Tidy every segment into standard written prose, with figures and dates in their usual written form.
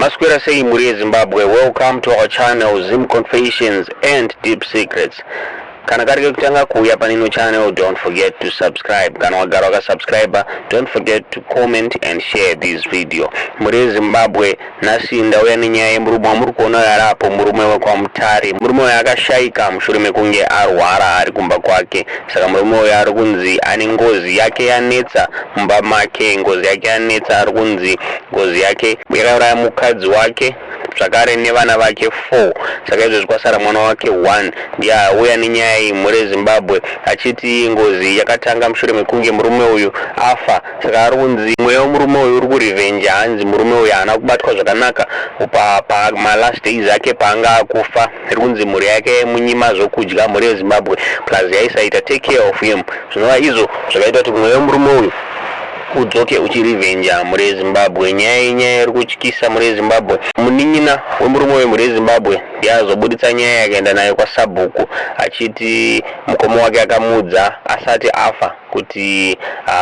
Masquera sei muri Zimbabwe, welcome to our channel Zim Confessions and Deep Secrets. Kana karike kutanga kuuya panino channel, don't forget to subscribe. Kana wagara waka subscriber, don't forget to comment and share this video. Muri Zimbabwe nasinda uya ninyaya murume muri kuona yarapo murume kwa mutare. Murume yakashaika mushure mekunge arwara ari kumba kwake. Saka murume uya ari kunzi ane ngozi yake yanetsa mumba make, ngozi yake yanetsa ari kunzi ngozi yake yakauraya mukadzi wake zvakare nevana vake 4. Saka izvo zvikwasara mwana wake 1 ndiye auya nenyaya iyi muri Zimbabwe achiti ngozi yakatanga mushure mekunge murume uyu afa. Saka ari kunzi mweya wemurume uyu uri kurevenge, hanzi murume uyu haana kubatwa zvakanaka last days ake paanga akufa. Iri kunzi mhuri yake munyima zvokudya muri Zimbabwe plus yaisaita take care of him. Zvinova izvo zvakaita kuti mweya wemurume uyu udzoke uchirivenja muri Zimbabwe. Nyaya iri kutyisa muri Zimbabwe. Munin'ina wemurume uyu muri Zimbabwe yazobuditsa nyaya yakaenda nayo kwaSabhuku achiti mukoma wake akamudza asati afa kuti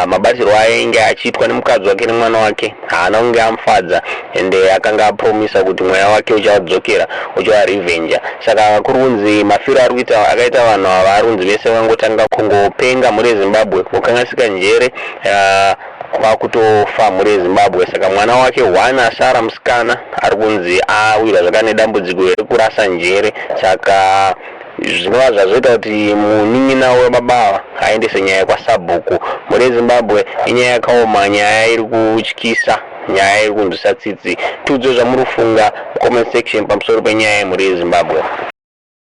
mabatirwo ainge achiitwa nemukadzi wake nemwana wake haana kunge amufadza, ende akanga apromisa kuti mweya wake uchadzokera ucharevenja. Saka kuri kunzi mafiro ari kuita akaita vanhu ava ari kunzi vese vangotanga kungopenga muri Zimbabwe, kukangasika njere kwakutofa muri Zimbabwe. Saka mwana wake 1 asara musikana ari kunzi awirwa zvakane dambudziko rekurasa njere. Saka zvinova zvazoita kuti munin'ina webaba aendese nyaya kwaSabhuku muri Zimbabwe. Inyaya yakaoma, nyaya iri kutyisa, nyaya iri kunzwisa tsitsi. Tiudze zvamuri kufunga comment section pamusoro penyaya muri Zimbabwe.